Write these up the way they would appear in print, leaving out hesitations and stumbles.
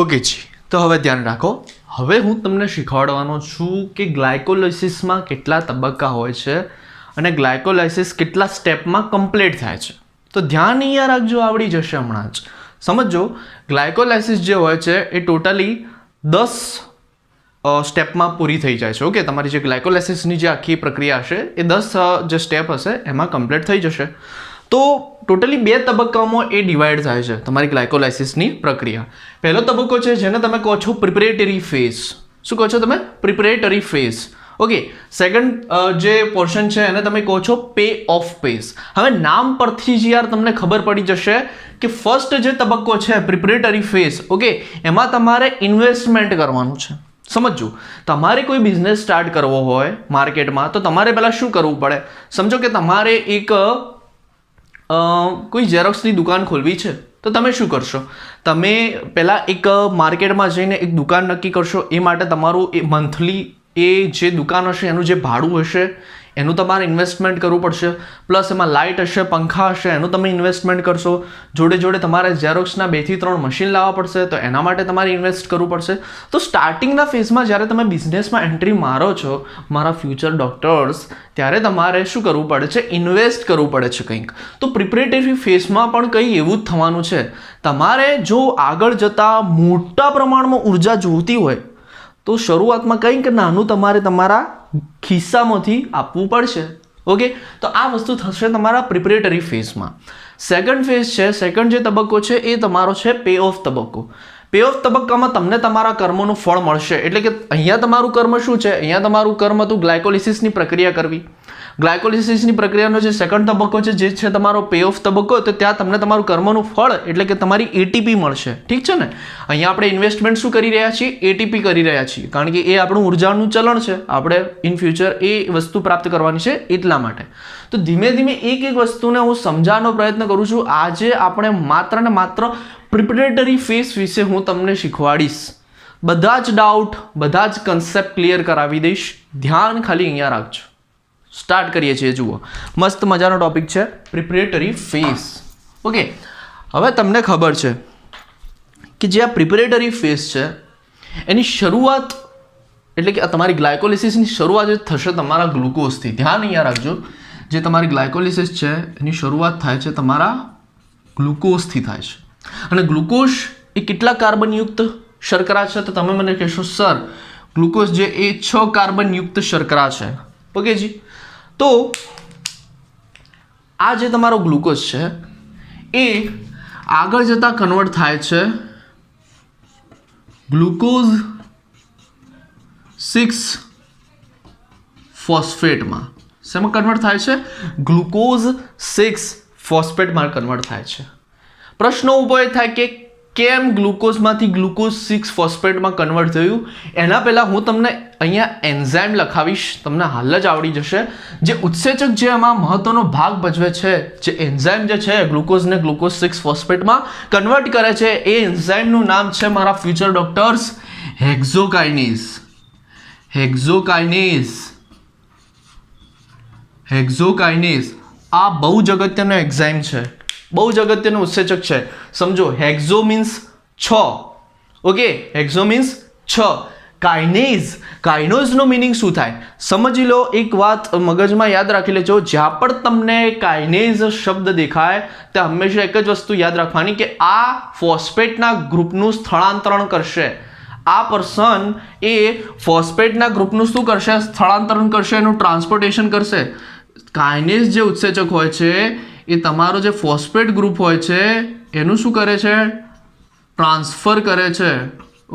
Okay જી, તો હવે ધ્યાન રાખો. હવે હું તમને શીખવાડવાનો છું કે ગ્લાયકોલાઇસિસમાં કેટલા તબક્કા હોય છે અને ગ્લાયકોલાઇસિસ કેટલા સ્ટેપમાં કમ્પ્લીટ થાય છે. તો ધ્યાન અહીંયા રાખજો, આવડી જશે હમણાં જ. સમજો, ગ્લાયકોલાઇસિસ જે હોય છે એ ટોટલી 10 સ્ટેપમાં પૂરી થઈ જાય છે. ઓકે, તમારી જે ગ્લાયકોલાઇસિસની જે આખી પ્રક્રિયા હશે એ 10 જે સ્ટેપ હશે એમાં કમ્પ્લીટ થઈ જશે. તો ટોટલી 2 તબક્કામાં એ ડિવાઈડ થાય છે તમારી ગ્લાયકોલાઇસિસની પ્રક્રિયા. પહેલો તબક્કો છે જેને તમે કહો છો પ્રિપરેટરી ફેઝ. શું કહો છો તમે? પ્રિપરેટરી ફેઝ. ઓકે, સેકન્ડ જે પોર્શન છે એને તમે કહો છો પે ઓફ ફેઝ. હવે નામ પરથી જ યાર તમને ખબર પડી જશે કે ફર્સ્ટ જે તબક્કો છે પ્રિપરેટરી ફેઝ, ઓકે, એમાં તમારે ઇન્વેસ્ટમેન્ટ કરવાનું છે. સમજો, તમારે કોઈ બિઝનેસ સ્ટાર્ટ કરવો હોય માર્કેટમાં તો તમારે પહેલાં શું કરવું પડે? સમજો કે તમારે એક કોઈ ઝેરોક્સની દુકાન ખોલવી છે તો તમે શું કરશો? તમે પહેલાં એક માર્કેટમાં જઈને એક દુકાન નક્કી કરશો. એ માટે તમારું એ મંથલી એ જે દુકાન હશે એનું જે ભાડું હશે એનું તમારે ઇન્વેસ્ટમેન્ટ કરવું પડશે. પ્લસ એમાં લાઇટ હશે, પંખા હશે, એનું તમે ઇન્વેસ્ટમેન્ટ કરશો. જોડે જોડે તમારે ઝેરોક્સના 2 થી 3 મશીન લાવવા પડશે તો એના માટે તમારે ઇન્વેસ્ટ કરવું પડશે. તો સ્ટાર્ટિંગના ફેઝમાં જ્યારે તમે બિઝનેસમાં એન્ટ્રી મારો છો મારા ફ્યુચર ડોક્ટર્સ, ત્યારે તમારે શું કરવું પડે છે? ઇન્વેસ્ટ કરવું પડે છે કંઈક. તો પ્રિપરેટરી ફેઝમાં પણ કંઈ એવું જ થવાનું છે. તમારે જો આગળ જતાં મોટા પ્રમાણમાં ઉર્જા જોઈતી હોય તો શરૂઆતમાં કંઈક નાનું તમારે તમારા ખિસ્સામાંથી આપવું પડશે. ઓકે, તો આ વસ્તુ થશે તમારા પ્રિપરેટરી ફેઝમાં. સેકન્ડ ફેઝ છે, સેકન્ડ જે તબક્કો છે એ તમારો છે પે ઓફ તબક્કો. પે ઓફ તબક્કામાં તમને તમારા કર્મોનું ફળ મળશે. એટલે કે અહીંયા તમારું કર્મ શું છે? અહીંયા તમારું કર્મ હતું ગ્લાયકોલિસિસની પ્રક્રિયા કરવી. ગ્લાયકોલિસિસની પ્રક્રિયાનો જે સેકન્ડ તબક્કો છે જે છે તમારો પે ઓફ તબક્કો, તો ત્યાં તમને તમારું કર્મનું ફળ એટલે કે તમારી એટીપી મળશે. ઠીક છે ને? અહીંયા આપણે ઇન્વેસ્ટમેન્ટ શું કરી રહ્યા છીએ? એટીપી કરી રહ્યા છીએ, કારણ કે એ આપણું ઉર્જાનું ચલણ છે. આપણે ઇન ફ્યુચર એ વસ્તુ પ્રાપ્ત કરવાની છે એટલા માટે. તો ધીમે ધીમે એક એક વસ્તુને હું સમજાવવાનો પ્રયત્ન કરું છું. આજે આપણે માત્ર ને માત્ર પ્રિપરેટરી ફેઝ વિશે હું તમને શીખવાડીશ. બધા જ ડાઉટ, બધા જ કન્સેપ્ટ ક્લિયર કરાવી દઈશ. ધ્યાન ખાલી અહીંયા રાખજો. સ્ટાર્ટ કરીએ છીએ. જુઓ, મસ્ત મજાનો ટોપિક છે પ્રિપરેટરી ફેઝ. ઓકે, હવે તમને ખબર છે કે જે આ પ્રિપરેટરી ફેઝ છે એની શરૂઆત એટલે કે તમારી ગ્લાયકોલિસિસની શરૂઆત જે થશે તમારા ગ્લુકોઝથી. ધ્યાન અહીંયા રાખજો, જે તમારી ગ્લાયકોલિસિસ છે એની શરૂઆત થાય છે તમારા ગ્લુકોઝથી થાય છે. અને ગ્લુકોઝ એ કેટલા કાર્બનયુક્ત શર્કરા છે? તો તમે મને કહેશો સર ગ્લુકોઝ જે એ 6 કાર્બનયુક્ત શર્કરા છે. ઓકે જી, તો આ જે તમારો ગ્લુકોઝ છે એ આગળ જતાં કન્વર્ટ થાય છે ગ્લુકોઝ 6 ફોસ્ફેટમાં. શેમાં કન્વર્ટ થાય છે? ગ્લુકોઝ 6 ફોસ્ફેટમાં કન્વર્ટ થાય છે. પ્રશ્ન ઊભો એ થાય કે કેમ ગ્લુકોઝમાંથી ગ્લુકોઝ 6 ફોસ્ફેટમાં કન્વર્ટ થયું? એના પહેલાં હું તમને અહીંયા એન્ઝાઇમ લખાવીશ, તમને હાલ જ આવડી જશે. જે ઉત્સેચક જે એમાં મહત્વનો ભાગ ભજવે છે, જે એન્ઝાઇમ જે છે ગ્લુકોઝને ગ્લુકોઝ 6 ફોસ્ફેટમાં કન્વર્ટ કરે છે, એ એન્ઝાઇમનું નામ છે મારા ફ્યુચર ડોક્ટર્સ હેક્ઝોકાઇનેઝ. હેક્ઝોકાઇનેઝ આ બહુ જ અગત્યનો એન્ઝાઇમ છે, બહુ જ અગત્યનું ઉત્સેચક છે. સમજો, hexo means 6. Okay, hexo means 6. કાઇનેઝનો મિનિંગ શું થાય? સમજી લો, એક વાત મગજમાં યાદ રાખી લેજો. જ્યાં પણ તમને કાઇનેઝ શબ્દ દેખાય ત્યાં હંમેશા એક જ વસ્તુ યાદ રાખવાની કે આ ફોસ્ફેટના ગ્રુપનું સ્થળાંતરણ કરશે. આ પર્સન એ ફોસ્ફેટના ગ્રુપનું શું કરશે? સ્થળાંતરણ કરશે, એનું ટ્રાન્સપોર્ટેશન કરશે. કાઇનેઝ જે ઉત્સેચક હોય છે એ તમારો જે ફોસ્ફેટ ગ્રુપ હોય છે એનું શું કરે છે? ટ્રાન્સફર કરે છે.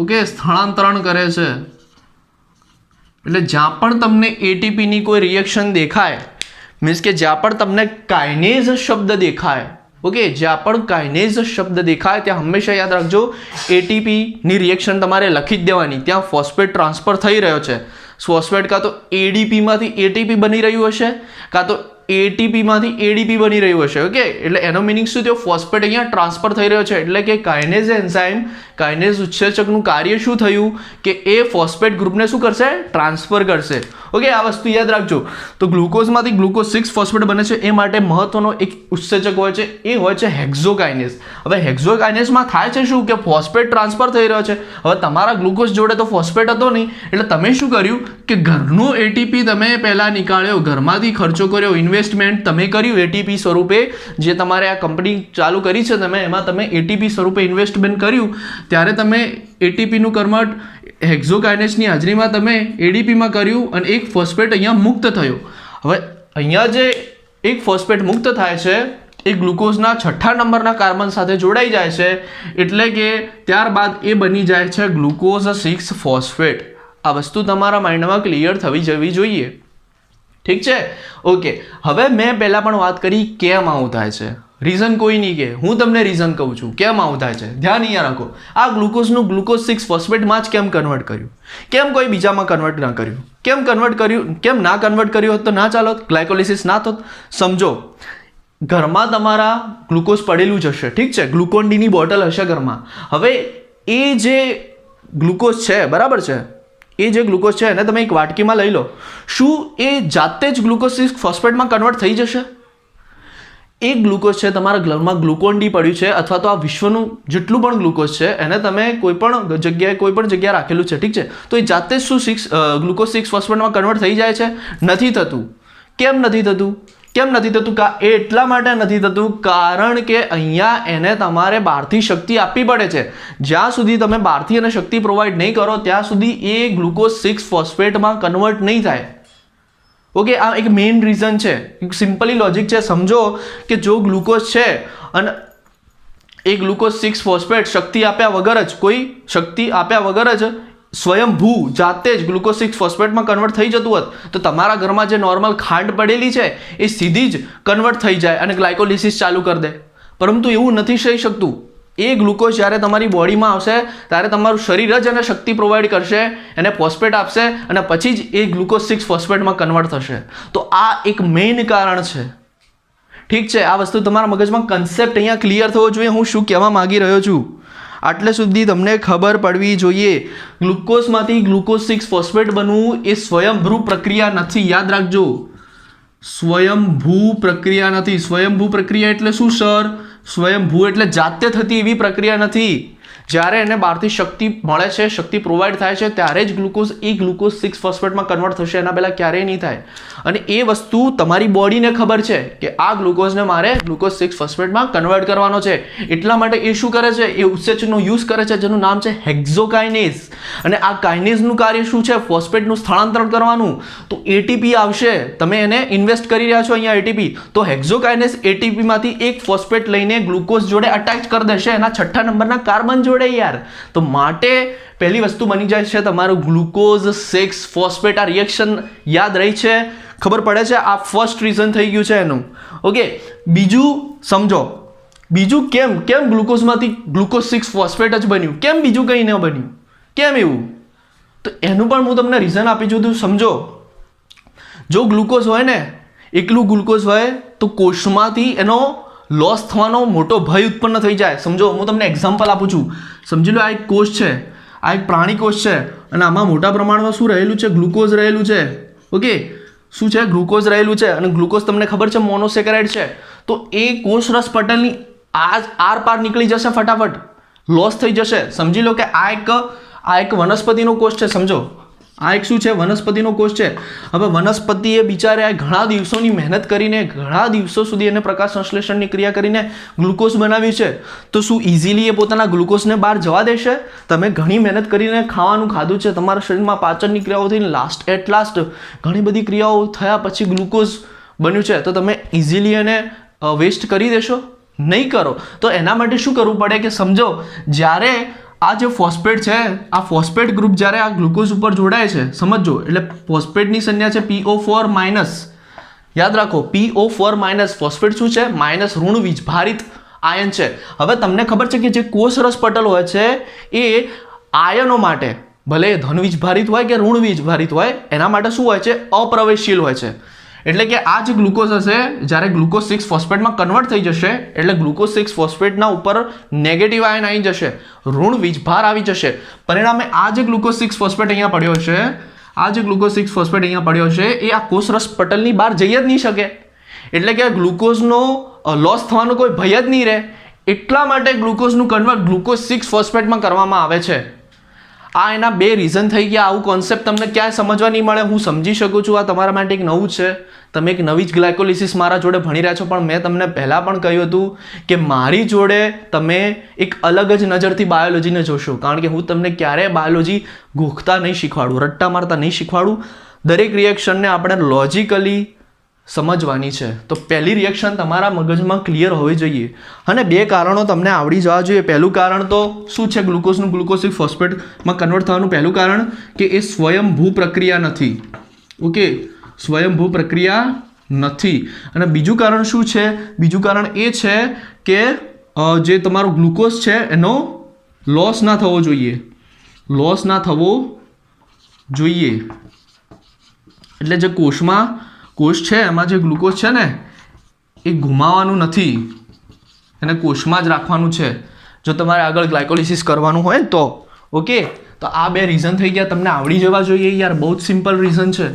ઓકે, સ્થળાંતરણ કરે છે. એટલે જ્યાં પણ તમને એટીપીની કોઈ રિએક્શન દેખાય, મીન્સ કે જ્યાં પણ તમને કાઇનેઝ શબ્દ દેખાય, ઓકે, જ્યાં પણ કાઇનેઝ શબ્દ દેખાય ત્યાં હંમેશા યાદ રાખજો એટીપીની રિએક્શન તમારે લખી જ દેવાની. ત્યાં ફોસ્ફેટ ટ્રાન્સફર થઈ રહ્યો છે. ફોસ્ફેટ કાં તો એડીપીમાંથી એટીપી બની રહ્યું હશે, કાં તો એટીપી માંથી એડીપી બની રહ્યું હશે. ઓકે, એટલે એનો મિનિંગ શું થયો? ફોસ્ફેટ અહીંયા ટ્રાન્સફર થઈ રહ્યો છે. એટલે કે કાઇનેઝ એન્ઝાઇમ, કાઇનેઝ ઉત્સેચકનું કાર્ય શું થયું કે એ ફોસ્ફેટ ગ્રુપને શું કરશે? ટ્રાન્સફર કરશે. ઓકે, આ વસ્તુ યાદ રાખજો. તો ગ્લુકોઝમાંથી ગ્લુકોઝ 6 ફોસ્ફેટ બને છે, એ માટે મહત્વનો એક ઉત્સેચક હોય છે, એ હોય છે હેક્ઝોકાઇનેઝ. હવે હેક્ઝોકાઇનેઝમાં થાય છે શું કે ફોસ્ફેટ ટ્રાન્સફર થઈ રહ્યો છે. હવે તમારા ગ્લુકોઝ જોડે તો ફોસ્ફેટ હતો નહીં, એટલે તમે શું કર્યું કે ઘરનું એટીપી તમે પહેલાં નીકાળ્યો, ઘરમાંથી ખર્ચો કર્યો, ઇન્વેસ્ટમેન્ટ તમે કર્યું એટીપી સ્વરૂપે. જે તમારે આ કંપની ચાલુ કરી છે તમે, એમાં તમે એટીપી સ્વરૂપે ઇન્વેસ્ટમેન્ટ કર્યું, ત્યારે તમે એટીપીનું કન્વર્ટ હેક્ઝોકાઇનેઝની હાજરીમાં તમે એડીપીમાં કર્યું અને એક ફોસ્ફેટ અહીંયા મુક્ત થયો. હવે અહીંયા જે એક ફોસ્ફેટ મુક્ત થાય છે એ ગ્લુકોઝના 6થા નંબરના કાર્બન સાથે જોડાઈ જાય છે, એટલે કે ત્યારબાદ એ બની જાય છે ગ્લુકોઝ 6 ફોસ્ફેટ. આ વસ્તુ તમારા માઇન્ડમાં ક્લિયર થવી જવી જોઈએ. ઠીક છે? ઓકે, હવે મેં પહેલાં પણ વાત કરી કેમ આવું થાય છે. રીઝન કોઈ નહીં કે, હું તમને રીઝન કહું છું કેમ આવું થાય છે. ધ્યાન અહીંયા રાખો. આ ગ્લુકોઝનું ગ્લુકોઝ 6 ફોસ્ફેટમાં જ કેમ કન્વર્ટ કર્યું? કેમ કોઈ બીજામાં કન્વર્ટ ના કર્યું? કેમ કન્વર્ટ કર્યું? કેમ ના કન્વર્ટ કર્યું હોત તો ના ચાલો, ગ્લાયકોલિસિસ ના થત. સમજો, ઘરમાં તમારા ગ્લુકોઝ પડેલું જ હશે. ઠીક છે? ગ્લુકોન ડીની બોટલ હશે ઘરમાં. હવે એ જે ગ્લુકોઝ છે, બરાબર છે, એ જે ગ્લુકોઝ છે એને તમે એક વાટકીમાં લઈ લો. શું એ જાતે જ ગ્લુકોઝ 6 ફોસ્ફેટમાં કન્વર્ટ થઈ જશે? એ ગ્લુકોઝ છે તમારા ઘરમાં ગ્લુકોન ડી પડ્યું છે, અથવા તો આ વિશ્વનું જેટલું પણ ગ્લુકોઝ છે એને તમે કોઈ પણ જગ્યાએ રાખેલું છે. ઠીક છે? તો એ જાતે જ શું ગ્લુકોઝ 6 ફોસ્ફેટમાં કન્વર્ટ થઈ જાય છે? નથી થતું. કેમ નથી થતું? એ એટલા માટે નથી થતું કારણ કે અહીંયા એને તમારે બહારથી શક્તિ આપવી પડે છે. જ્યાં સુધી તમે બહારથી એને શક્તિ પ્રોવાઈડ નહીં કરો ત્યાં સુધી એ ગ્લુકોઝ 6 ફોસ્ફેટમાં કન્વર્ટ નહીં થાય. ઓકે, આ એક મેઇન રીઝન છે. સિમ્પલી લોજિક છે. સમજો કે જો ગ્લુકોઝ છે અને એ ગ્લુકોઝ 6 ફોસ્ફેટ શક્તિ આપ્યા વગર જ સ્વયંભૂ જાતે જ ગ્લુકોઝ 6 ફોસ્ફેટમાં કન્વર્ટ થઈ જતું હોત તો તમારા ઘરમાં જે નોર્મલ ખાંડ પડેલી છે એ સીધી જ કન્વર્ટ થઈ જાય અને ગ્લાયકોલિસિસ ચાલુ કરી દે. પરંતુ એવું નથી થઈ શકતું. એ ગ્લુકોઝ જ્યારે તમારી બોડીમાં આવશે ત્યારે તમારું શરીર જ એને શક્તિ પ્રોવાઈડ કરશે, એને ફોસ્ફેટ આપશે અને પછી જ એ ગ્લુકોઝ 6 ફોસ્ફેટમાં કન્વર્ટ થશે. તો આ એક મેઇન કારણ છે. ઠીક છે? આ વસ્તુ તમારા મગજમાં કન્સેપ્ટ અહીંયા ક્લિયર થવો જોઈએ. હું શું કહેવા માંગી રહ્યો છું આટલે સુધી તમને ખબર પડવી જોઈએ. ગ્લુકોઝમાંથી ગ્લુકોઝ 6 ફોસ્ફેટ બનવું એ સ્વયંભૂ પ્રક્રિયા નથી. યાદ રાખજો, સ્વયંભૂ પ્રક્રિયા નથી. સ્વયંભૂ પ્રક્રિયા એટલે શું સર? સ્વયંભૂ એટલે જાતે થતી એવી પ્રક્રિયા નથી. જ્યારે એને બહારથી શક્તિ મળે છે, શક્તિ પ્રોવાઈડ થાય છે, ત્યારે જ ગ્લુકોઝ 6 ફોસ્ફેટમાં કન્વર્ટ થશે. એના પહેલાં ક્યારેય નહીં થાય. અને એ વસ્તુ તમારી બોડીને ખબર છે કે આ ગ્લુકોઝને મારે ગ્લુકોઝ 6 ફોસ્ફેટમાં કન્વર્ટ કરવાનો છે. એટલા માટે એ શું કરે છે? એ ઉત્સેચકનો યુઝ કરે છે જેનું નામ છે હેક્ઝોકાઇનેઝ. અને આ કાઇનેઝનું કાર્ય શું છે? ફોસ્ફેટનું સ્થળાંતરણ કરવાનું. તો એટીપી આવશે, તમે એને ઇન્વેસ્ટ કરી રહ્યા છો અહીંયા એટીપી, તો હેક્ઝોકાઇનેઝ એટીપીમાંથી એક ફોસ્ફેટ લઈને ગ્લુકોઝ જોડે અટેચ કરી દેશે એના 6થા નંબરના કાર્બન જોડે યાર. તો માટે પહેલી વસ્તુ બની જાય છે તમારું ગ્લુકોઝ 6 ફોસ્ફેટ. આ રિએક્શન યાદ રહી છે? ખબર પડે છે? આ ફર્સ્ટ રીઝન થઈ ગયું છે એનું. ઓકે, બીજું સમજો. બીજું કેમ ગ્લુકોઝમાંથી ગ્લુકોઝ 6 ફોસ્ફેટ જ બન્યું? કેમ બીજું કંઈ ન બન્યું? કેમ એવું? તો એનું પણ હું તમને રીઝન આપી છું. સમજો, જો ગ્લુકોઝ હોય ને, એકલું ગ્લુકોઝ હોય તો કોષમાંથી એનો લોસ થવાનો મોટો ભય ઉત્પન્ન થઈ જાય. સમજો, હું તમને એક્ઝામ્પલ આપું છું. સમજી લો, આ એક કોષ છે, આ એક પ્રાણી કોષ છે અને આમાં મોટા પ્રમાણમાં શું રહેલું છે? ગ્લુકોઝ રહેલું છે. ઓકે, શું છે? ગ્લુકોઝ રહેલું છે. અને ગ્લુકોઝ તમને ખબર છે મોનોસેકેરાઇડ છે. તો એ કોષરસ પટલની આર પાર નીકળી જશે, ફટાફટ લોસ થઈ જશે. સમજી લો કે આ એક વનસ્પતિનો કોષ છે. સમજો, આ એક શું છે? વનસ્પતિનો કોષ છે. હવે વનસ્પતિએ બિચારે ઘણા દિવસોની મહેનત કરીને, ઘણા દિવસો સુધી એને પ્રકાશ સંશ્લેષણની ક્રિયા કરીને ગ્લુકોઝ બનાવ્યું છે. તો શું ઇઝીલી એ પોતાના ગ્લુકોઝને બહાર જવા દેશે? તમે ઘણી મહેનત કરીને ખાવાનું ખાધું છે, તમારા શરીરમાં પાચનની ક્રિયાઓ થઈને એટ લાસ્ટ ઘણી બધી ક્રિયાઓ થયા પછી ગ્લુકોઝ બન્યું છે, તો તમે ઇઝીલી એને વેસ્ટ કરી દેશો? નહીં કરો. તો એના માટે શું કરવું પડે કે સમજો, જ્યારે આ જે ફોસ્ફેટ છે, આ ફોસ્ફેટ ગ્રુપ જ્યારે આ ગ્લુકોઝ ઉપર જોડાય છે, સમજો, એટલે ફોસ્ફેટની સંજ્ઞા છે PO4-. યાદ રાખો, PO4-. ફોસ્ફેટ શું છે? માઇનસ, ઋણ વીજભારિત આયન છે. હવે તમને ખબર છે કે જે કોષરસ પટલ હોય છે એ આયનો માટે, ભલે ધન વીજભારિત હોય કે ઋણ વીજભારિત હોય, એના માટે શું હોય છે? અપ્રવેશશીલ હોય છે. એટલે કે આ જે ગ્લુકોઝ હશે જ્યારે ગ્લુકોઝ 6 ફોસ્ફેટમાં કન્વર્ટ થઈ જશે એટલે ગ્લુકોઝ 6 ફોસ્ફેટના ઉપર નેગેટિવ આયન આવી જશે, ઋણ વીજભાર આવી જશે. પરિણામે આ જે ગ્લુકોઝ 6 ફોસ્ફેટ અહીંયા પડ્યો છે, આ જે ગ્લુકોઝ 6 ફોસ્ફેટ અહીંયા પડ્યો છે એ આ કોષરસ પટલની બહાર જઈ જ નહીં શકે. એટલે કે ગ્લુકોઝનો લોસ થવાનો કોઈ ભય જ નહીં રહે. એટલા માટે ગ્લુકોઝનું કન્વર્ટ ગ્લુકોઝ 6 ફોસ્ફેટમાં કરવામાં આવે છે. આ એના બે રીઝન થઈ ગયા. આવું કોન્સેપ્ટ તમને ક્યાંય સમજવા નહીં મળે. હું સમજી શકું છું આ તમારા માટે એક નવું છે, તમે એક નવી જ ગ્લાયકોલિસિસ મારા જોડે ભણી રહ્યા છો, પણ મેં તમને પહેલાં પણ કહ્યું હતું કે મારી જોડે તમે એક અલગ જ નજરથી બાયોલોજીને જોશો, કારણ કે હું તમને ક્યારેય બાયોલોજી ગોખતા નહીં શીખવાડું, રટ્ટા મારતા નહીં શીખવાડું. દરેક રિએક્શનને આપણે લોજિકલી સમજવાની છે. તો પહેલી રિએક્શન તમારા મગજમાં ક્લિયર હોવી જોઈએ. અને બે કારણો તમને આવડી જવા જોઈએ. પહેલું કારણ તો શું છે ગ્લુકોઝનું ગ્લુકોઝ 6 ફોસ્ફેટમાં કન્વર્ટ થવાનું પહેલું કારણ કે એ સ્વયંભૂ પ્રક્રિયા નથી. ઓકે, સ્વયંભૂ પ્રક્રિયા નથી. અને બીજું કારણ શું છે? બીજું કારણ એ છે કે જે તમારો ગ્લુકોઝ છે એનો લોસ ના થવો જોઈએ, લોસ ના થવો જોઈએ. એટલે જે કોષ છે એમાં જે ગ્લુકોઝ છે ને એ ગુમાવવાનું નથી, એને કોષમાં જ રાખવાનું છે જો તમારે આગળ ગ્લાયકોલિસિસ કરવાનું હોય તો. ઓકે, તો આ બે રીઝન થઈ ગયા, તમને આવડી જવા જોઈએ યાર. બહુ જ સિમ્પલ રીઝન છે.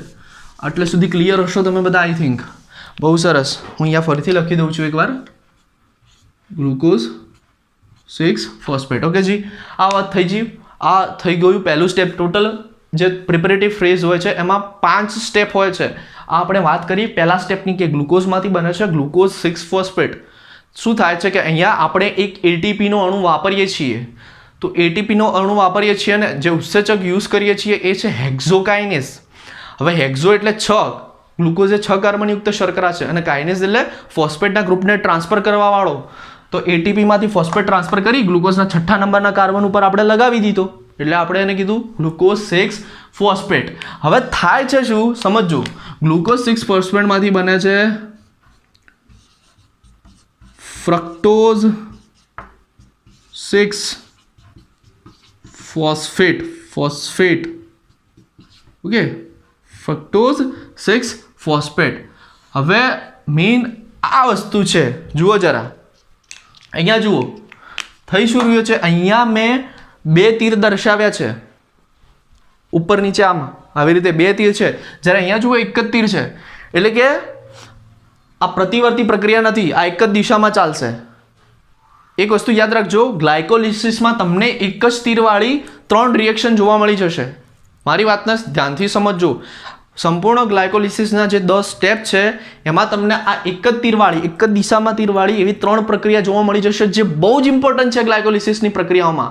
આટલે સુધી ક્લિયર હશો તમે બધા આઈ થિંક. બહુ સરસ. હું અહીંયા ફરીથી લખી દઉં છું એકવાર, ગ્લુકોઝ 6 ફોસ્ફેટ. ઓકે જી, આ વાત થઈ જી. આ થઈ ગયું પહેલું સ્ટેપ. ટોટલ જે પ્રિપેરેટિવ ફેઝ હોય છે એમાં 5 સ્ટેપ હોય છે. આ આપણે વાત કરી પહેલા સ્ટેપની કે ગ્લુકોઝમાંથી બને છે ગ્લુકોઝ 6 ફોસ્ફેટ. શું થાય છે કે અહીંયા આપણે એક એટીપીનો અણુ વાપરીએ છીએ. તો એટીપીનો અણુ વાપરીએ છીએ અને જે ઉત્સેચક યુઝ કરીએ છીએ એ છે હેક્ઝોકાઇનેસ. હવે હેક્ઝો એટલે 6, ગ્લુકોઝ એ 6 કાર્બનયુક્ત શર્કરા છે અને કાઇનેસ એટલે ફોસ્ફેટના ગ્રુપને ટ્રાન્સફર કરવાવાળો. તો એટીપીમાંથી ફોસ્ફેટ ટ્રાન્સફર કરી ગ્લુકોઝના 6થા નંબરના કાર્બન ઉપર આપણે લગાવી દીધો, એટલે આપણે એને કીધું ગ્લુકોઝ 6 ફોસ્ફેટ. હવે થાય છે શું સમજો. ગ્લુકોઝ 6 ફોસ્ફેટમાંથી બને છે fructose 6 phosphate. Okay, fructose 6 phosphate. હવે મેઇન આ વસ્તુ છે, જુઓ જરા અહીંયા જુઓ થઈ શું રહ્યું છે. અહીંયા મેં 2 તીર દર્શાવ્યા છે ઉપર નીચે, આમાં આવી રીતે 2 તીર છે. જ્યારે અહીંયા જુઓ એક જ તીર છે, એટલે કે આ પ્રતિવર્તી પ્રક્રિયા નથી, આ એક જ દિશામાં ચાલશે. એક વસ્તુ યાદ રાખજો, ગ્લાયકોલિસિસમાં તમને એક જ તીરવાળી 3 રિએક્શન જોવા મળી જશે. મારી વાતને ધ્યાનથી સમજજો. સંપૂર્ણ ગ્લાયકોલિસિસના જે 10 સ્ટેપ છે એમાં તમને આ એક જ તીરવાળી, એક જ દિશામાં તીરવાળી એવી 3 પ્રક્રિયા જોવા મળી જશે, જે બહુ જ ઇમ્પોર્ટન્ટ છે ગ્લાયકોલિસિસની પ્રક્રિયાઓમાં.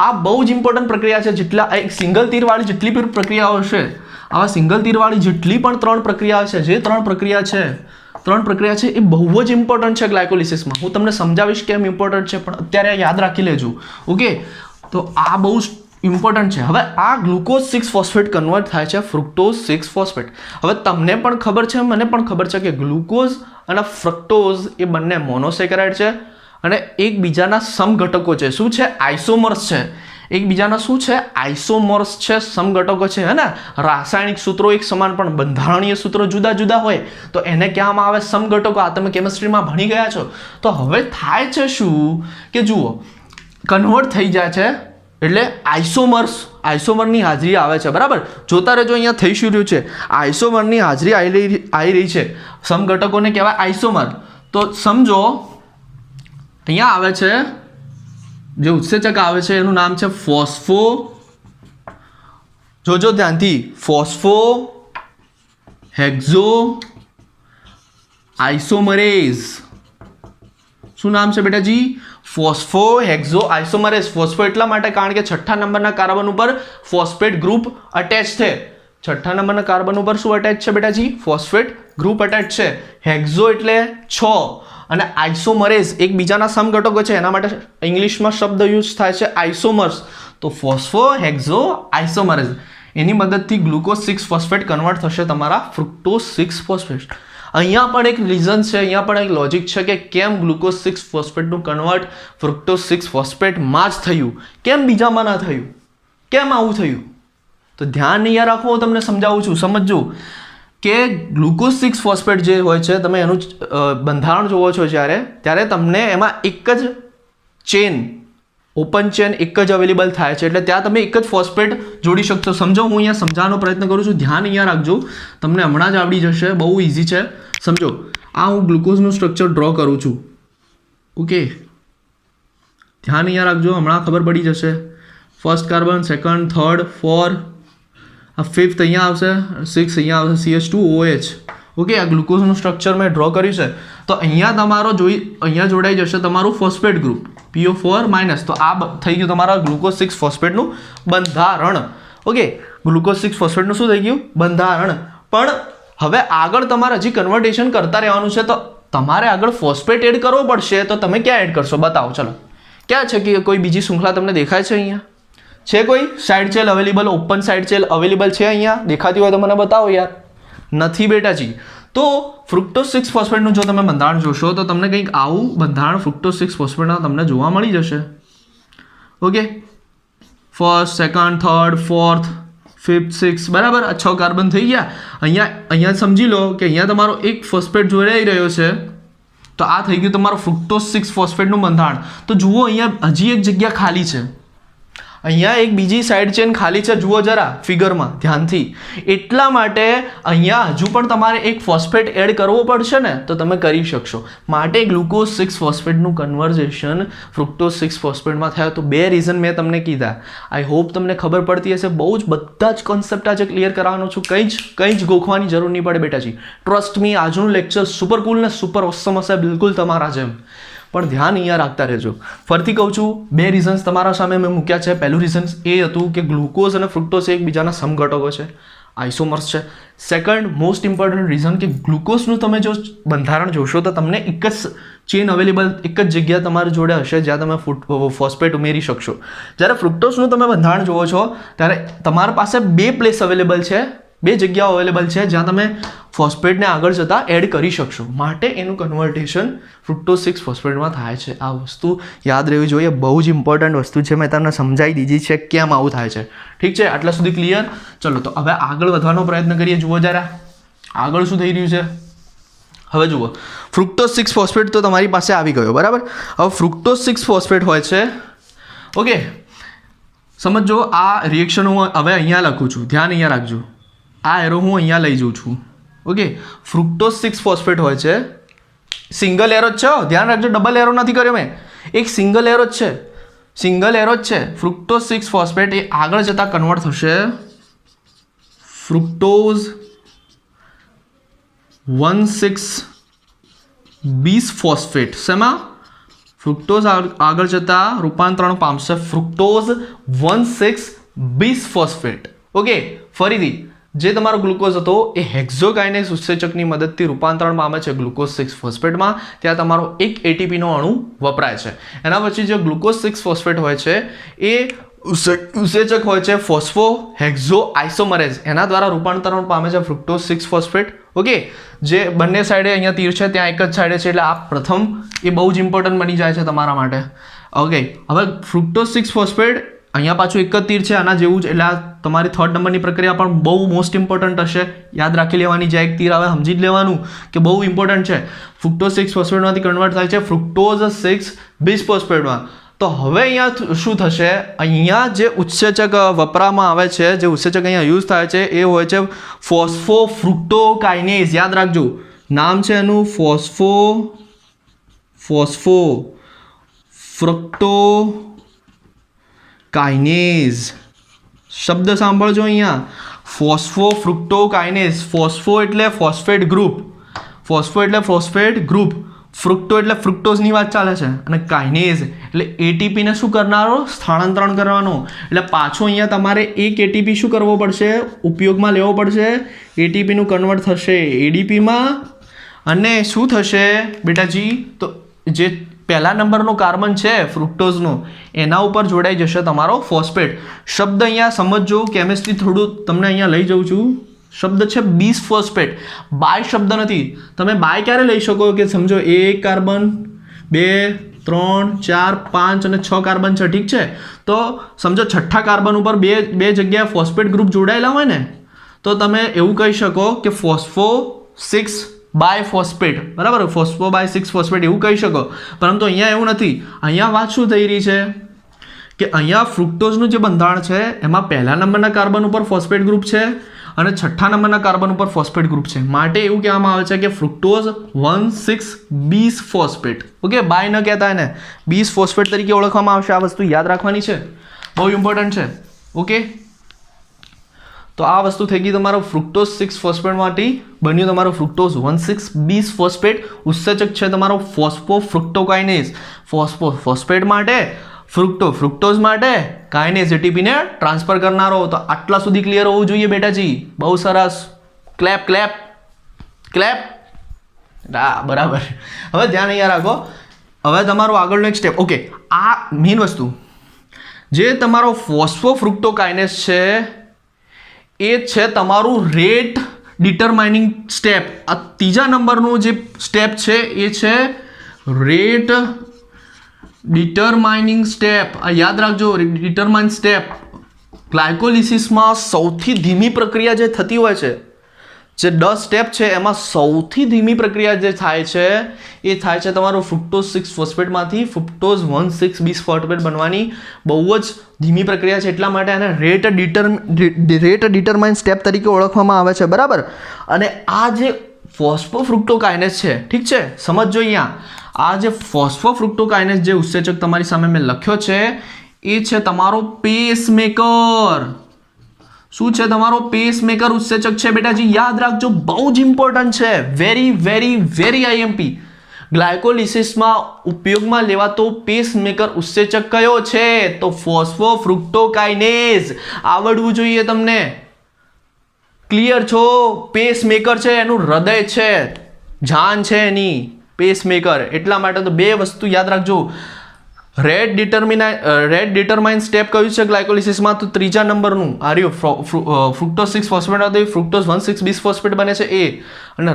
આ બહુ જ ઇમ્પોર્ટન્ટ પ્રક્રિયા છે. જેટલા એક સિંગલ તીરવાળી જેટલી પણ પ્રક્રિયાઓ છે, આવા સિંગલ તીરવાળી જેટલી પણ 3 પ્રક્રિયાઓ છે, જે 3 પ્રક્રિયા છે એ બહુ જ ઇમ્પોર્ટન્ટ છે ગ્લાયકોલિસિસમાં. હું તમને સમજાવીશ કેમ ઇમ્પોર્ટન્ટ છે, પણ અત્યારે યાદ રાખી લેજો. ઓકે, તો આ બહુ ઇમ્પોર્ટન્ટ છે. હવે આ ગ્લુકોઝ 6 ફોસ્ફેટ કન્વર્ટ થાય છે ફ્રુક્ટોઝ 6 ફોસ્ફેટ. હવે તમને પણ ખબર છે, મને પણ ખબર છે કે ગ્લુકોઝ અને ફ્રક્ટોઝ એ બંને મોનોસેકેરાઇડ છે અને એકબીજાના સમઘટકો છે. શું છે? આઇસોમર્સ છે. એકબીજાના શું છે? આઇસોમર્સ છે, સમઘટકો છે, હે ને. રાસાયણિક સૂત્રો એક સમાન પણ બંધારણીય સૂત્રો જુદા જુદા હોય તો એને કહેવામાં આવે સમઘટકો. આ તમે કેમિસ્ટ્રીમાં ભણી ગયા છો. તો હવે થાય છે શું કે જુઓ, કન્વર્ટ થઈ જાય છે એટલે આઇસોમરની હાજરી આવે છે. બરાબર, જોતા રહેજો. અહીંયા થઈ શું રહ્યું છે, આઇસોમરની હાજરી આવી રહી છે. સમઘટકોને કહેવાય આઇસોમર. તો સમજો અહીંયા આવે છે જે ઉત્સેચક આવે છે એનું નામ છે ફોસ્ફો. જોજો ધ્યાનથી, ફોસ્ફો હેક્ઝો આઇસોમરેઝ. શું નામ છે બેટાજી? ફોસ્ફો હેક્ઝો આઇસોમરેઝ. ફોસ્ફો એટલા માટે કારણ કે 6થા નંબરના કાર્બન ઉપર ફોસ્ફેટ ગ્રુપ અટેચ છે. 6થા નંબરના કાર્બન ઉપર શું અટેચ છે બેટાજી? ફોસ્ફેટ ગ્રુપ અટેચ છે. હેક્ઝો એટલે 6 અને આઇસોમરેઝ એકબીજાના સમઘટકો છે, એના માટે ઇંગ્લિશમાં શબ્દ યુઝ થાય છે આઇસોમર્સ. તો ફોસ્ફો હેક્ઝો આઇસોમરેઝ એની મદદથી ગ્લુકોઝ 6 ફોસ્ફેટ કન્વર્ટ થશે તમારા ફ્રુક્ટોઝ 6 ફોસ્ફેટ. અહીંયા પણ એક રીઝન છે, અહીંયા પણ એક લોજિક છે કે કેમ ગ્લુકોઝ 6 ફોસ્ફેટનું કન્વર્ટ ફ્રુક્ટોઝ 6 ફોસ્ફેટમાં જ થયું, કેમ બીજામાં ના થયું, કેમ આવું થયું? તો ધ્યાન અહીંયા રાખો, હું તમને સમજાવું છું. સમજો કે ગ્લુકોઝ 6 ફોસ્ફેટ જે હોય છે, તમે એનું બંધારણ જોવો છો ત્યારે તમને એમાં એક જ ચેન, ઓપન ચેન એક જ અવેલેબલ થાય છે, એટલે ત્યાં તમે એક જ ફોસ્ફેટ જોડી શકશો. સમજો, હું અહીંયા સમજાવવાનો પ્રયત્ન કરું છું, ધ્યાન અહીંયા રાખજો, તમને હમણાં જ આવડી જશે, બહુ ઇઝી છે. સમજો, આ હું ગ્લુકોઝનું સ્ટ્રક્ચર ડ્રો કરું છું. ઓકે, ધ્યાન અહીંયા રાખજો, હમણાં ખબર પડી જશે. ફર્સ્ટ કાર્બન, સેકન્ડ, થર્ડ, 4, આ 5th અહીંયા આવશે, 6 અહીંયા આવશે, CH2OH. ઓકે, આ ગ્લુકોઝનું સ્ટ્રક્ચર મેં ડ્રો કર્યું છે. તો અહીંયા જોડાઈ જશે તમારું ફોસ્ફેટ ગ્રુપ, PO4-. તો આ થઈ ગયું તમારા ગ્લુકોઝ 6 ફોસ્ફેટનું બંધારણ. ઓકે, ગ્લુકોઝ 6 ફોસ્ફેટનું શું થઈ ગયું? બંધારણ. પણ હવે આગળ તમારે હજી કન્વર્ટેશન કરતા રહેવાનું છે, તો તમારે આગળ ફોસ્ફેટ એડ કરવો પડશે. તો તમે ક્યાં એડ કરશો? બતાવો. ચલો, ક્યાં છે કે કોઈ બીજી શૃંખલા તમને દેખાય છે? અહીંયા છે કોઈ side chain available? Open side chain available છે અહીંયા? દેખાતી હોય તો મને બતાવો યાર. નથી બેટાજી. તો ફ્રુક્ટોઝ 6 ફોસ્ફેટનું જો તમે બંધારણ જોશો તો તમને કંઈક આવું બંધારણ ફ્રુક્ટોઝ 6 ફોસ્ફેટના તમને જોવા મળી જશે. Okay, first, second, third, fourth, 5th, 6th, બરાબર. આ 6 કાર્બન થઈ ગયા. અહીંયા સમજી લો કે અહીંયા તમારો એક ફોસ્ફેટ જોડાઈ રહ્યો છે. તો આ થઈ ગયું તમારું ફ્રુક્ટોઝ 6 ફોસ્ફેટનું બંધારણ. તો જુઓ, અહીંયા હજી એક જગ્યા ખાલી છે, અહીંયા એક બીજી સાઇડ ચેન ખાલી છે. જુઓ જરા ફિગરમાં ધ્યાનથી. એટલા માટે અહીંયા હજુ પણ તમારે એક ફોસ્ફેટ એડ કરવો પડશે ને, તો તમે કરી શકશો. માટે ગ્લુકોઝ 6 ફોસ્ફેટનું કન્વર્ઝેશન ફ્રુક્ટોઝ 6 ફોસ્ફેટમાં થયો. તો 2 રીઝન મેં તમને કીધા. આઈ હોપ તમને ખબર પડતી હશે. બહુ જ બધા જ કોન્સેપ્ટ આજે ક્લિયર કરવાનો છું. કંઈ જ ગોખવાની જરૂર નહીં પડે બેટાજી. ટ્રસ્ટ મી, આજનું લેક્ચર સુપર કુલ ને સુપર ઓસમ હશે, બિલકુલ તમારા જેમ. પણ ધ્યાન અહીંયા રાખતા રહેજો. ફરીથી કહું છું, 2 રીઝન્સ તમારા સામે મેં મૂક્યા છે. પહેલું રીઝન એ હતું કે ગ્લુકોઝ અને ફ્રુક્ટોઝ એકબીજાના સમઘટકો છે, આઇસોમર્સ છે. સેકન્ડ મોસ્ટ ઇમ્પોર્ટન્ટ રીઝન કે ગ્લુકોઝનું તમે જો બંધારણ જોશો તો તમને એક જ ચેન અવેલેબલ, એક જ જગ્યા તમારી જોડે હશે જ્યાં તમે ફોસ્ફેટ ઉમેરી શકશો. જ્યારે ફ્રુક્ટોઝનું તમે બંધારણ જોવો છો ત્યારે તમારી પાસે 2 પ્લેસ અવેલેબલ છે, 2 જગ્યાઓ અવેલેબલ છે જ્યાં તમે ફોસ્ફેટને આગળ જતાં એડ કરી શકશો. માટે એનું કન્વર્ટેશન ફ્રુક્ટોઝ 6 ફોસ્ફેટમાં થાય છે. આ વસ્તુ યાદ રહેવી જોઈએ. બહુ જ ઇમ્પોર્ટન્ટ વસ્તુ છે. મેં તમને સમજાવી દીધી છે કેમ આવું થાય છે. ઠીક છે, આટલા સુધી ક્લિયર? ચલો, તો હવે આગળ વધવાનો પ્રયત્ન કરીએ. જુઓ જરા આગળ શું થઈ રહ્યું છે. હવે જુઓ, ફ્રુક્ટોઝ 6 ફોસ્ફેટ તો તમારી પાસે આવી ગયો, બરાબર. હવે ફ્રુક્ટોઝ 6 ફોસ્ફેટ હોય છે. ઓકે, સમજો, આ રિએક્શન હું હવે અહીંયા લખું છું. ધ્યાન અહીંયા રાખજો. આ એરો હું અહીંયા લઈ જઉં છું. ઓકે, ફ્રુક્ટોઝ 6 ફોસ્ફેટ હોય છે. સિંગલ એરો જ છે, ધ્યાન રાખજો, ડબલ એરો નથી કર્યો મેં. એક સિંગલ એરો જ છે, સિંગલ એરો જ છે. ફ્રુક્ટોઝ 6 ફોસ્ફેટ એ આગળ જતાં કન્વર્ટ થશે ફ્રુક્ટોઝ 1,6-બીસ ફોસ્ફેટ. શેમાં? ફ્રુક્ટોઝ આગળ જતાં રૂપાંતરણ પામશે ફ્રુક્ટોઝ 1,6-બીસ ફોસ્ફેટ. ઓકે, ફરીથી જે તમારો ગ્લુકોઝ હતો એ હેક્ઝોકાઇનેઝ ઉત્સેચકની મદદથી રૂપાંતરણ પામે છે ગ્લુકોઝ 6 ફોસ્ફેટમાં. ત્યાં તમારો એક ATPનો અણુ વપરાય છે. એના પછી જે ગ્લુકોઝ 6 ફોસ્ફેટ હોય છે એ ઉત્સેચક હોય છે ફોસ્ફો હેક્ઝો આઇસોમરેઝ. એના દ્વારા રૂપાંતરણ પામે છે ફ્રુક્ટોઝ 6 ફોસ્ફેટ. ઓકે, જે બંને સાઈડે અહીંયા તીર છે ત્યાં એક જ સાઈડે છે, એટલે આ પ્રથમ એ બહુ જ ઇમ્પોર્ટન્ટ બની જાય છે તમારા માટે. ઓકે, હવે ફ્રુક્ટોઝ 6 ફોસ્ફેટ અહીંયા પાછું એક જ તીર છે આના જેવું જ, એટલે આ તમારી 3rd નંબરની પ્રક્રિયા પણ બહુ મોસ્ટ ઇમ્પોર્ટન્ટ હશે. યાદ રાખી લેવાની. જ્યાં એક તીર આવે સમજી જ લેવાનું કે બહુ ઇમ્પોર્ટન્ટ છે. ફ્રુક્ટોઝ 6 ફોસ્ફેટમાંથી કન્વર્ટ થાય છે ફ્રુક્ટોઝ 6-બીસ ફોસ્ફેટમાં. તો હવે અહીંયા શું થશે? અહીંયા જે ઉત્સેચક વપરામાં આવે છે, જે ઉત્સેચક અહીંયા યુઝ થાય છે એ હોય છે ફોસ્ફોફ્રુક્ટોકાઇનેઝ. યાદ રાખજો, નામ છે એનું ફોસ્ફોફ્રુક્ટોકાઇનેઝ. શબ્દ સાંભળજો અહીંયા, ફોસ્ફોફ્રુક્ટોકાઇનેઝ. ફોસ્ફો એટલે ફોસ્ફેટ ગ્રુપ, ફ્રુક્ટો એટલે ફ્રુક્ટોઝની વાત ચાલે છે, અને કાઇનેઝ એટલે ATPને શું કરનારો? સ્થાનાંતરણ કરવાનો. એટલે પાછો અહીંયા તમારે એક ATP શું કરવો પડશે? ઉપયોગમાં લેવો પડશે. ATPનું કન્વર્ટ થશે ADPમાં, અને શું થશે બેટાજી? તો જે પહેલા નંબરનો કાર્બન છે ફ્રુક્ટોઝનો એના ઉપર જોડાઈ જશે તમારો ફોસ્ફેટ. શબ્દ અહીંયા સમજજો, કેમિસ્ટ્રી થોડું તમને અહીંયા લઈ જાઉં છું. શબ્દ છે બીસ ફોસ્ફેટ, બાય શબ્દ નથી. તમે બાય ક્યારે લઈ શકો કે સમજો 1 કાર્બન 2 3 4 5 અને 6 કાર્બન છે, ઠીક છે. તો સમજો 6થા કાર્બન ઉપર બે જગ્યાએ ફોસ્ફેટ ગ્રુપ જોડાયેલા હોય ને, તો તમે એવું કહી શકો કે ફોસ્ફો 6 બાયફોસ્ફેટ, બરાબર, ફોસ્ફો બાય 6 ફોસ્ફેટ એવું કહી શકો. પરંતુ અહીંયા એવું નથી. અહીંયા વાત શું થઈ રહી છે કે અહીંયા ફ્રુક્ટોઝનું જે બંધારણ છે એમાં પહેલા નંબરના કાર્બન ઉપર ફોસ્ફેટ ગ્રુપ છે અને છઠ્ઠા નંબરના કાર્બન ઉપર ફોસ્ફેટ ગ્રુપ છે. માટે એવું કહેવામાં આવે છે કે ફ્રુક્ટોઝ 1,6 બીસ ફોસ્ફેટ. ઓકે, બાય ન કહેતા એને બીસ ફોસ્ફેટ તરીકે ઓળખવામાં આવશે. આ વસ્તુ યાદ રાખવાની છે, બહુ ઇમ્પોર્ટન્ટ છે. ઓકે, તો આ વસ્તુ થઈ ગઈ તમારો ફ્રુક્ટોઝ 6 ફોસ્ફેટમાંથી બન્યું તમારો ફ્રુક્ટોઝ 1,6 બીસ ફોસ્ફેટ. ઉત્સેચક છે તમારો ફોસ્ફોફ્રુક્ટોકાઇનેઝ. ફોસ્ફેટ માટે ફ્રુક્ટોઝ માટે કાઇનેઝ એટીપીને ટ્રાન્સફર કરનારો. તો આટલા સુધી ક્લિયર હોવું જોઈએ બેટાજી. બહુ સરસ, ક્લેપ ક્લેપ ક્લેપ. બરાબર. હવે ધ્યાન અહીંયા રાખો. હવે તમારું આગળનો એક સ્ટેપ. ઓકે, આ મેઇન વસ્તુ જે તમારો ફોસ્ફોફ્રુક્ટોકાઇનેઝ છે એ છે તમારું રેટ ડિટરમાઇનિંગ સ્ટેપ. આ ત્રીજા નંબરનું જે સ્ટેપ છે એ છે રેટ ડિટરમાઇનિંગ સ્ટેપ. આ યાદ રાખજો, ડિટરમાઇન સ્ટેપ. ગ્લાયકોલિસિસમાં સૌથી ધીમી પ્રક્રિયા જે થતી હોય છે, જે 10 સ્ટેપ છે એમાં સૌથી ધીમી પ્રક્રિયા જે થાય છે એ થાય છે તમારું ફ્રુક્ટોઝ 6 ફોસ્ફેટમાંથી ફ્રુક્ટોઝ 1,6 બીસ ફોસ્ફેટ બનવાની બહુ જ ધીમી પ્રક્રિયા છે. એટલા માટે આને રેટ ડિટરમાઇન સ્ટેપ તરીકે ઓળખવામાં આવે છે, બરાબર. અને આ જે ફોસ્ફોફ્રુક્ટોકાઇનેઝ છે, ઠીક છે, સમજજો અહીંયા. આ જે ફોસ્ફોફ્રુક્ટોકાઇનેઝ જે ઉત્સેચક તમારી સામે મેં લખ્યો છે એ છે તમારો પેસમેકર. શું છે તમારો પેસમેકર ઉત્સેચક છે બેટાજી. યાદ રાખજો, બહુ જ ઇમ્પોર્ટન્ટ છે. Very very very IMP. ગ્લાયકોલિસિસમાં ઉપયોગમાં લેવાતો પેસમેકર ઉત્સેચક કયો છે? તો ફોસ્ફોફ્રુક્ટોકાઇનેઝ. આવડવું જોઈએ તમને. ક્લિયર છો? પેસમેકર છે, એનું હૃદય છે, જાન છે એની, પેસમેકર. એટલા માટે તો બે વસ્તુ યાદ રાખજો. રેટ ડિટરમાઇન સ્ટેપ કયું છે ગ્લાયકોલિસિસમાં? તો ત્રીજા નંબરનું આર્યો ફ્રુક્ટોઝ 6 ફોસ્ફેટ હતી, ફ્રુક્ટોઝ 1,6 બીસ ફોસ્ફેટ બને છે એ. અને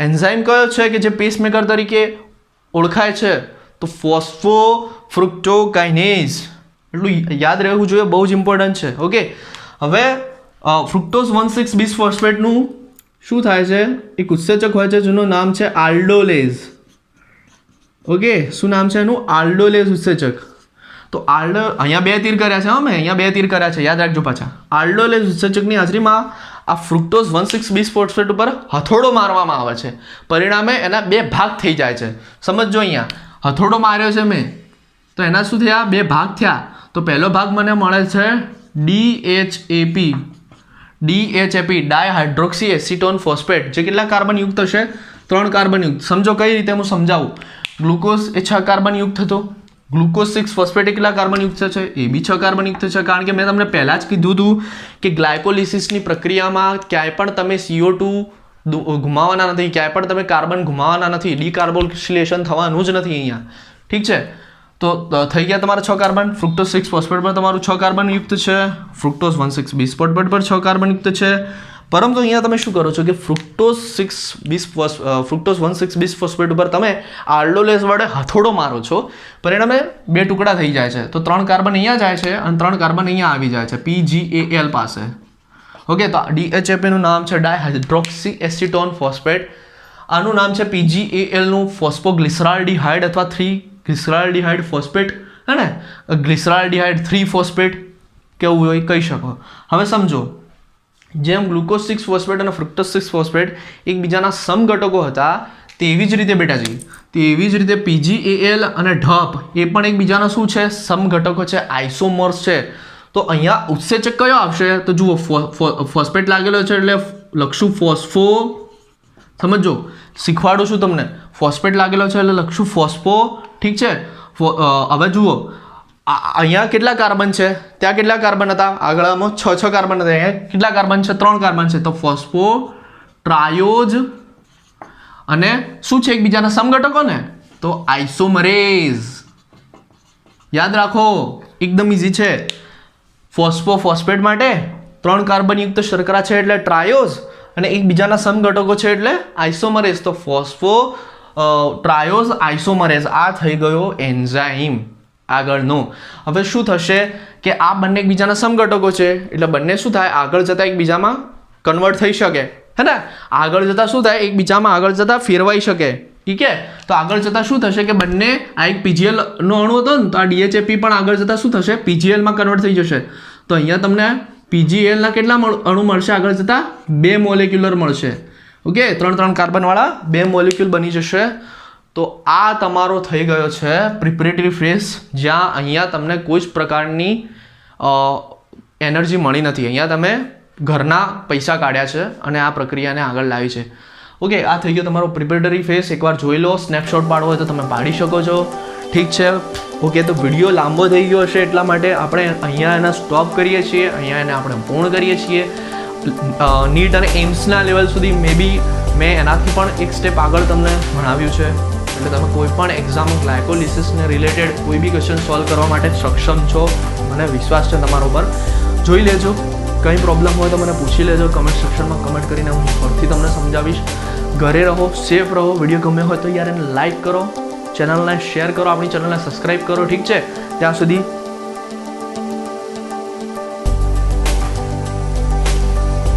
એન્ઝાઇમ કયો છે કે જે પેસમેકર તરીકે ઓળખાય છે? તો ફોસ્ફોફ્રુક્ટોકાઇનેઝ. એટલું યાદ રહેવું જોઈએ, બહુ જ ઇમ્પોર્ટન્ટ છે. ઓકે, હવે ફ્રુક્ટોઝ 1,6 બીસ ફોસ્ફેટનું શું થાય છે? એક ઉત્સેચક હોય છે જેનું નામ છે આલ્ડોલેઝ. ઓકે, શું નામ છે એનું? આલ્ડોલેઝ ઉત્સેચક. તો અહીંયા બે તીર કર્યા છે. હા, મેં અહીંયા બે તીર કર્યા છે, યાદ રાખજો પાછા. આલ્ડોલેઝ ઉત્સેચકની હાજરીમાં આ ફ્રુક્ટોઝ 1,6 બીસ ફોસ્ફેટ ઉપર હથોડો મારવામાં આવે છે. પરિણામે એના બે ભાગ થઈ જાય છે. સમજો, અહીંયા હથોડો માર્યો છે મેં, તો એના શું થયા? બે ભાગ થયા. તો પહેલો ભાગ મને મળે છે DHAP, ડાયહાઇડ્રોક્સી એસિટોન ફોસ્ફેટ. જે કેટલા કાર્બન યુક્ત હશે? 3 કાર્બન યુક્ત. સમજો કઈ રીતે હું સમજાવું. ગ્લુકોઝ એ 6 કાર્બન યુક્ત હતો. ગ્લુકોઝ 6 ફોસ્ફેટ કેટલા કાર્બન યુક્ત છે? એ બી 6 કાર્બન યુક્ત છે. કારણ કે મેં તમને પહેલાં જ કીધું હતું કે ગ્લાયકોલિસિસની પ્રક્રિયામાં ક્યાંય પણ તમે CO2 ગુમાવવાના નથી, ક્યાંય પણ તમે કાર્બન ગુમાવવાના નથી. ડીકાર્બોક્સિલેશન થવાનું જ નથી અહીંયા. ઠીક છે, તો થઈ ગયા તમારા 6 કાર્બન. ફ્રુક્ટોઝ 6 ફોસ્ફેટ પર તમારું 6 કાર્બન યુક્ત છે. ફ્રુક્ટોઝ 1,6 બીસ ફોસ્ફેટ પર 6 કાર્બન યુક્ત છે. પરંતુ અહીંયા તમે શું કરો છો કે ફ્રુક્ટોઝ 1,6 બીસ ફોસ્ફેટ ઉપર તમે આલ્ડોલેઝ વડે હથોડો મારો છો. પરિણામે 2 ટુકડા થઈ જાય છે. તો 3 કાર્બન અહીંયા જાય છે અને 3 કાર્બન અહીંયા આવી જાય છે PGAL પાસે. ઓકે, તો DHAP નું નામ છે ડાયહાઇડ્રોક્સી એસિટોન ફોસ્ફેટ. આનું નામ છે PGAL નું ફોસ્ફોગ્લિસરાલ્ડિહાઇડ અથવા 3-ગ્લિસરાલ્ડિહાઇડ ફોસ્ફેટ, હે ને? ગ્લિસરાલ્ડિહાઇડ 3 ફોસ્ફેટ કેવું હોય કહી શકો. હવે સમજો, જેમ ગ્લુકોઝ 6 ફોસ્ફેટ અને ફ્રુક્ટોઝ 6 ફોસ્ફેટ એકબીજાના સમઘટકો હતા, તેવી જ રીતે બેટાજી, તેવી જ રીતે PGAL અને ઢપ એ પણ એકબીજાના શું છે? સમઘટકો છે, આઇસોમર્સ છે. તો અહીંયા ઉત્સેચક કયો આવશે? તો જુઓ, ફોસ્ફેટ લાગેલો છે એટલે લખશું ફોસ્ફો. સમજો, શીખવાડું છું તમને. ફોસ્ફેટ લાગેલો છે એટલે લખશું ફોસ્ફો. ઠીક છે. હવે જુઓ, અહીંયા કેટલા કાર્બન છે? ત્યાં કેટલા કાર્બન હતા? આગળમાં 6 કાર્બન હતા. અહીંયા કેટલા કાર્બન છે? 3 કાર્બન છે. તો ફોસ્ફો ટ્રાયોઝ અને શું છે એકબીજાના સમઘટકો ને? તો આઇસોમરેઝ. યાદ રાખો, એકદમ ઇઝી છે. ફોસ્ફેટ માટે 3 કાર્બન યુક્ત શર્કરા છે એટલે ટ્રાયોઝ, અને એકબીજાના સમઘટકો છે એટલે આઇસોમરેઝ. તો ફોસ્ફો ટ્રાયોઝ આઇસોમરેઝ. આ થઈ ગયો એન્ઝાઇમ. આગળનું હવે શું થશે કે આ બંને એકબીજાના સમઘટકો છે એટલે બંને શું થાય? આગળ જતા એકબીજામાં કન્વર્ટ થઈ શકે, હે ને? આગળ જતાં શું થાય, એકબીજામાં આગળ જતાં ફેરવાઈ શકે, ઠીક છે? તો આગળ જતાં શું થશે કે બંને, આ એક પીજીએલનો અણુ હતો ને, તો આ ડીએચએપી પણ આગળ જતાં શું થશે, પીજીએલમાં કન્વર્ટ થઈ જશે. તો અહીંયા તમને પીજીએલના કેટલા અણુ મળશે આગળ જતાં? 2 મોલેક્યુલર મળશે. ઓકે, 3 કાર્બનવાળા 2 મોલેક્યુલ બની જશે. તો આ તમારો થઈ ગયો છે પ્રિપરેટરી ફેઝ, જ્યાં અહીંયા તમને કોઈ જ પ્રકારની એનર્જી મળી નથી. અહીંયા તમે ઘરના પૈસા કાઢ્યા છે અને આ પ્રક્રિયાને આગળ લાવી છે. ઓકે, આ થઈ ગયો તમારો પ્રિપરેટરી ફેઝ. એકવાર જોઈ લો, સ્નેપશોટ પાડવો હોય તો તમે પાડી શકો છો, ઠીક છે? ઓકે, તો વિડીયો લાંબો થઈ ગયો હશે એટલા માટે આપણે અહીંયા એને સ્ટોપ કરીએ છીએ, અહીંયા એને આપણે પૂર્ણ કરીએ છીએ. નીટ અને એમ્સના લેવલ સુધી મે બી મેં એનાથી પણ એક સ્ટેપ આગળ તમને ભણાવ્યું છે. એટલે તમે કોઈ પણ એક્ઝામ ગ્લાયકોલિસિસને રિલેટેડ કોઈ બી ક્વેશ્ચન સોલ્વ કરવા માટે સક્ષમ છો, મને વિશ્વાસ છે તમારા ઉપર. જોઈ લેજો, કંઈ પ્રોબ્લેમ હોય તો મને પૂછી લેજો, કમેન્ટ સેક્શનમાં કમેન્ટ કરીને હું ફરીથી તમને સમજાવીશ. ઘરે રહો, સેફ રહો. વિડીયો ગમ્યો હોય તો યાર એને લાઇક કરો, ચેનલને શેર કરો, આપણી ચેનલને સબસ્ક્રાઈબ કરો, ઠીક છે? ત્યાં સુધી